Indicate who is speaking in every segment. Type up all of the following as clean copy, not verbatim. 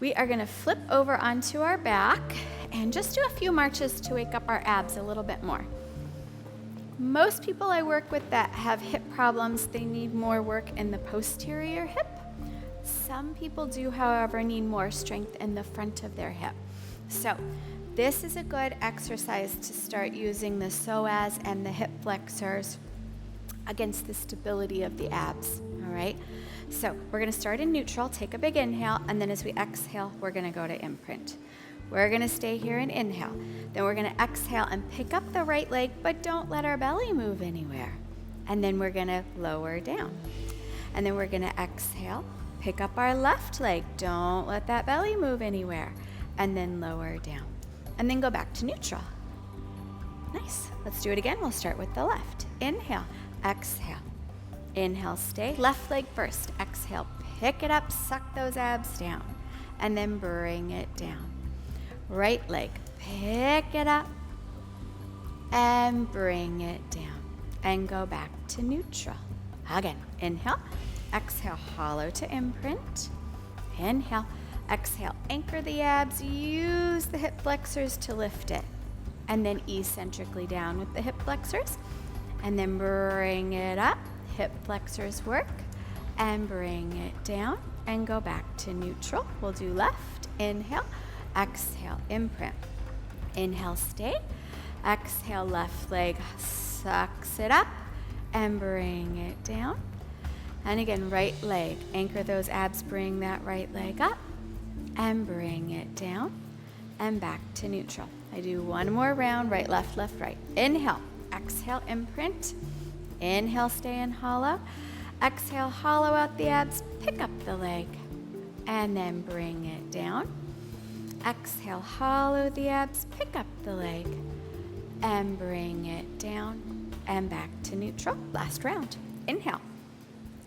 Speaker 1: We are gonna flip over onto our back and just do a few marches to wake up our abs a little bit more. Most people I work with that have hip problems, they need more work in the posterior hip. Some people do, however, need more strength in the front of their hip. So this is a good exercise to start using the psoas and the hip flexors against the stability of the abs, all right? So we're gonna start in neutral, take a big inhale, and then as we exhale, we're gonna go to imprint. We're gonna stay here and inhale. Then we're gonna exhale and pick up the right leg, but don't let our belly move anywhere. And then we're gonna lower down. And then we're gonna exhale, pick up our left leg, don't let that belly move anywhere. And then lower down. And then go back to neutral. Nice, let's do it again. We'll start with the left. Inhale, exhale. Inhale, stay. Left leg first. Exhale, pick it up, suck those abs down, and then bring it down. Right leg, pick it up, and bring it down, and go back to neutral. Again, inhale, exhale, hollow to imprint. Inhale, exhale, anchor the abs, use the hip flexors to lift it, and then eccentrically down with the hip flexors, and then bring it up. Hip flexors work, and bring it down and go back to neutral. We'll do left, inhale, exhale, imprint. Inhale, stay. Exhale, left leg sucks it up and bring it down. And again, right leg, anchor those abs, bring that right leg up and bring it down and back to neutral. I do one more round, right, left, right. Inhale, exhale, imprint. Inhale, stay in hollow. Exhale, hollow out the abs, pick up the leg, and then bring it down. Exhale, hollow the abs, pick up the leg, and bring it down, and back to neutral. Last round. Inhale.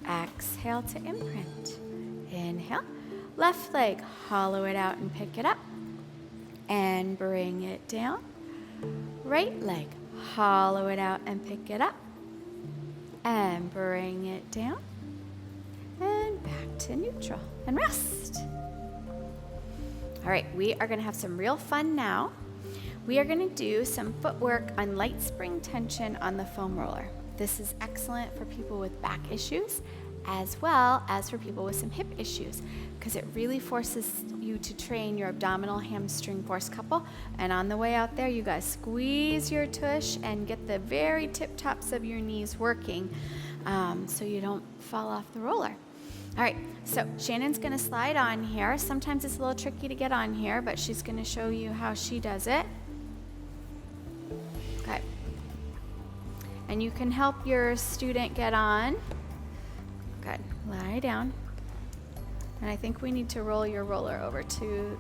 Speaker 1: Exhale to imprint. Inhale. Left leg, hollow it out and pick it up, and bring it down. Right leg, hollow it out and pick it up, and bring it down, and back to neutral, and rest. All right, we are gonna have some real fun now. We are gonna do some footwork on light spring tension on the foam roller. This is excellent for people with back issues, as well as for people with some hip issues, because it really forces you to train your abdominal hamstring force couple. And on the way out there, you guys squeeze your tush and get the very tip tops of your knees working so you don't fall off the roller. All right, so Shannon's gonna slide on here. Sometimes it's a little tricky to get on here, but she's gonna show you how she does it. Okay. And you can help your student get on. Good, lie down. And I think we need to roll your roller over to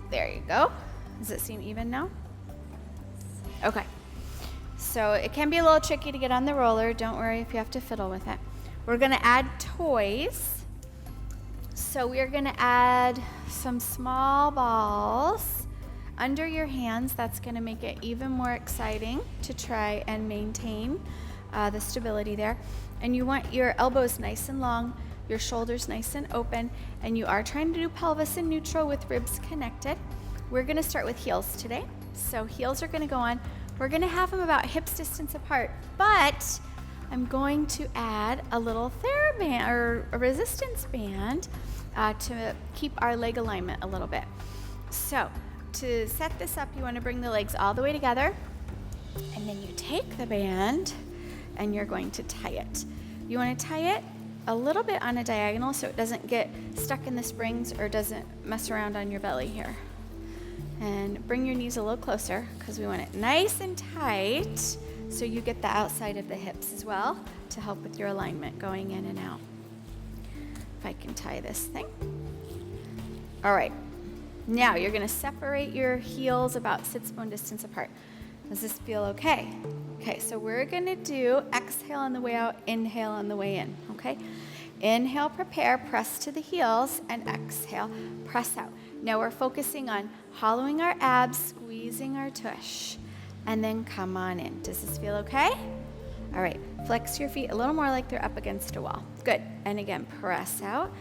Speaker 1: there you go. Does it seem even now? Okay. So it can be a little tricky to get on the roller. Don't worry if you have to fiddle with it. We're gonna add toys. So we're gonna add some small balls under your hands. That's gonna make it even more exciting to try and maintain the stability there. And you want your elbows nice and long, your shoulders nice and open, and you are trying to do pelvis in neutral with ribs connected. We're gonna start with heels today. So heels are gonna go on. We're gonna have them about hips distance apart, but I'm going to add a little TheraBand or a resistance band to keep our leg alignment a little bit. So to set this up, you wanna bring the legs all the way together, and then you take the band and you're going to tie it. You want to tie it a little bit on a diagonal so it doesn't get stuck in the springs or doesn't mess around on your belly here. And bring your knees a little closer because we want it nice and tight so you get the outside of the hips as well to help with your alignment going in and out. If I can tie this thing. All right, now you're going to separate your heels about sit bone distance apart. Does this feel okay? Okay, so we're gonna do exhale on the way out, inhale on the way in, okay? Inhale, prepare, press to the heels, and exhale, press out. Now we're focusing on hollowing our abs, squeezing our tush, and then come on in. Does this feel okay? All right, flex your feet a little more like they're up against a wall. Good, and again, press out.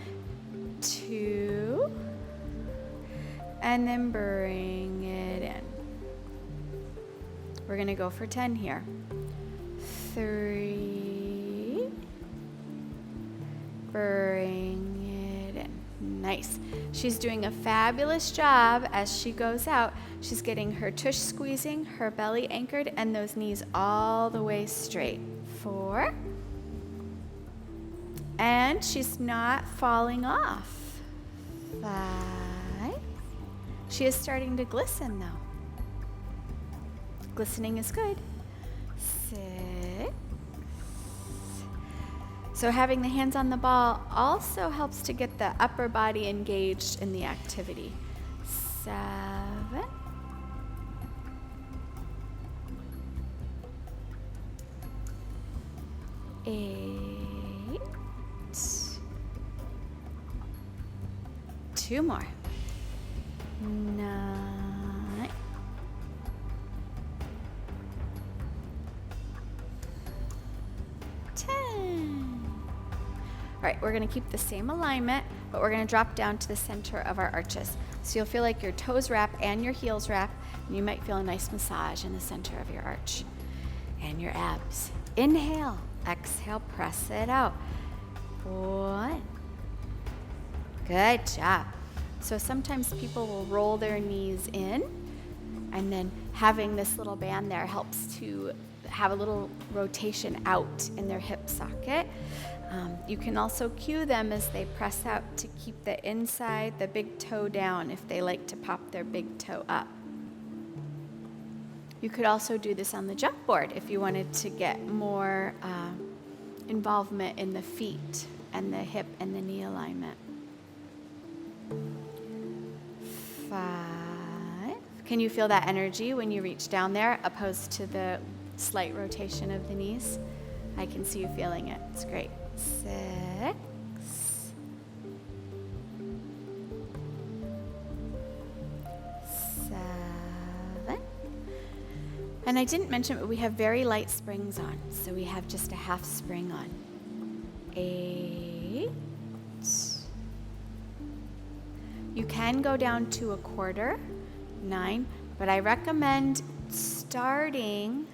Speaker 1: 2, and then bring it in. We're gonna go for 10 here. 3, bring it in. Nice. She's doing a fabulous job as she goes out. She's getting her tush squeezing, her belly anchored, and those knees all the way straight. 4. And she's not falling off. 5. She is starting to glisten though. Glistening is good. 6. So having the hands on the ball also helps to get the upper body engaged in the activity. 7. 8. 2 more. 9. 10. All right, we're gonna keep the same alignment, but we're gonna drop down to the center of our arches. So you'll feel like your toes wrap and your heels wrap, and you might feel a nice massage in the center of your arch and your abs. Inhale, exhale, press it out. 1. Good job. So sometimes people will roll their knees in, and then having this little band there helps to have a little rotation out in their hip socket. You can also cue them as they press out to keep the inside, the big toe down if they like to pop their big toe up. You could also do this on the jump board if you wanted to get more involvement in the feet and the hip and the knee alignment. 5. Can you feel that energy when you reach down there opposed to the slight rotation of the knees? I can see you feeling it. It's great. 6. 7. And I didn't mention, but we have very light springs on. So we have just a half spring on. 8. You can go down to a quarter, 9, but I recommend starting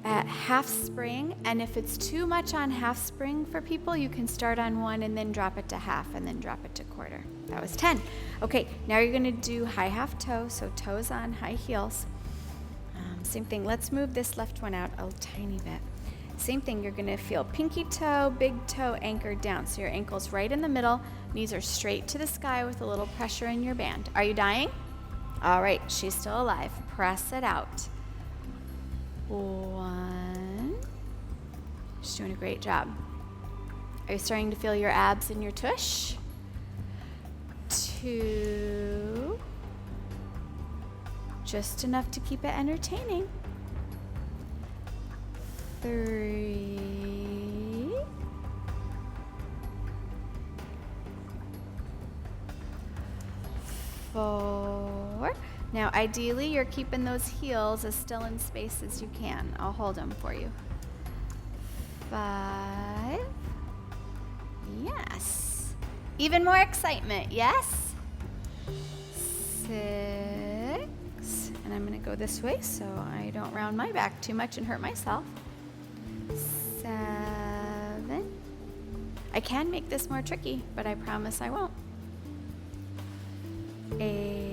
Speaker 1: at half spring, and if it's too much on half spring for people, you can start on 1 and then drop it to half and then drop it to quarter. That was 10. Okay, now you're gonna do high half toe, so toes on, high heels. Same thing, let's move this left one out a tiny bit. Same thing, you're gonna feel pinky toe, big toe anchored down. So your ankle's right in the middle, knees are straight to the sky with a little pressure in your band. Are you dying? All right, she's still alive. Press it out. 1. She's doing a great job. Are you starting to feel your abs and your tush? 2. Just enough to keep it entertaining. 3. 4. Now, ideally, you're keeping those heels as still in space as you can. I'll hold them for you. 5. Yes. Even more excitement, yes? 6. And I'm going to go this way so I don't round my back too much and hurt myself. 7. I can make this more tricky, but I promise I won't. 8.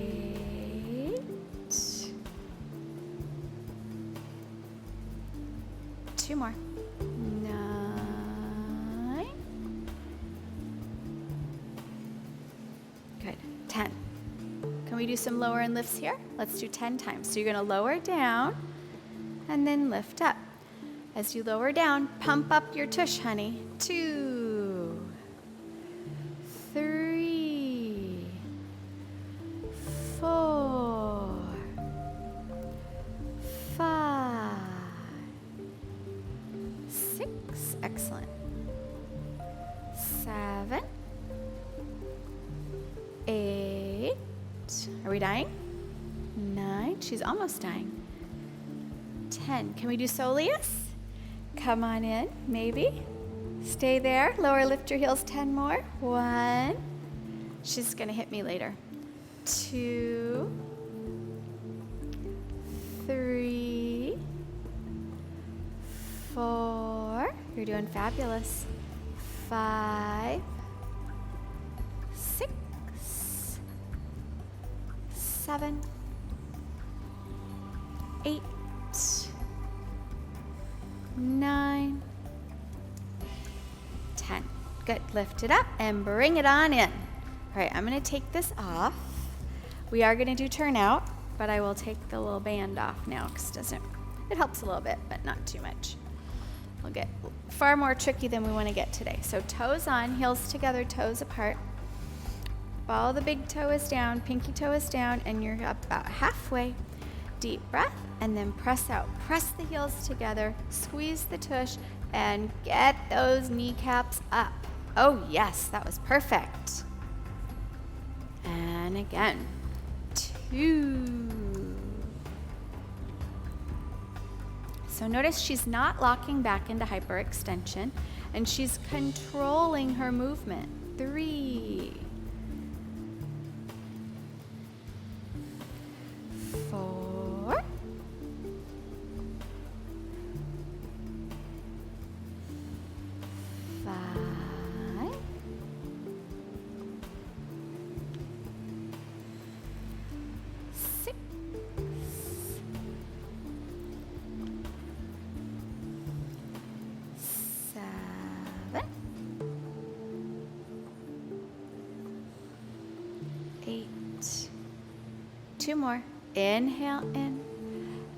Speaker 1: 2 more. 9. Good. 10. Can we do some lower and lifts here? Let's do 10 times. So you're going to lower down and then lift up. As you lower down, pump up your tush, honey. 2. 3. 4. 5. 6. Excellent. 7. 8. Are we dying? 9. She's almost dying. 10. Can we do soleus? Come on in, maybe. Stay there. Lower, lift your heels 10 more. 1. She's going to hit me later. 2, 3, 4. You're doing fabulous. 5, 6, 7, 8, 9, 10. Good. Lift it up and bring it on in. All right, I'm going to take this off. We are going to do turnout, but I will take the little band off now because it helps a little bit, but not too much. We'll get far more tricky than we want to get today. So toes on, heels together, toes apart. Ball of the big toe is down, pinky toe is down, and you're about halfway. Deep breath, and then press out. Press the heels together, squeeze the tush, and get those kneecaps up. Oh yes, that was perfect. And again, 2. So notice she's not locking back into hyperextension, and she's controlling her movement. 3, 4, 5, 6, 7, 8. 2 more. Inhale in.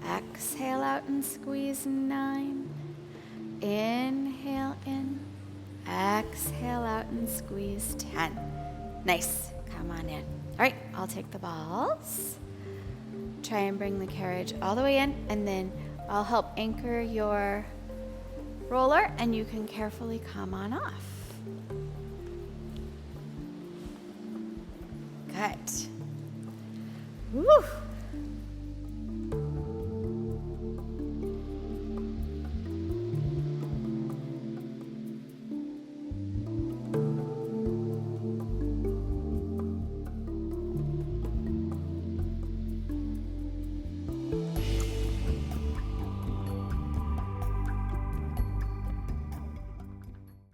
Speaker 1: Exhale out and squeeze. 9. Inhale in. Exhale out and squeeze. 10. Nice. Come on in. All right, I'll take the balls. Try and bring the carriage all the way in, and then I'll help anchor your roller, and you can carefully come on off. Good. Woo!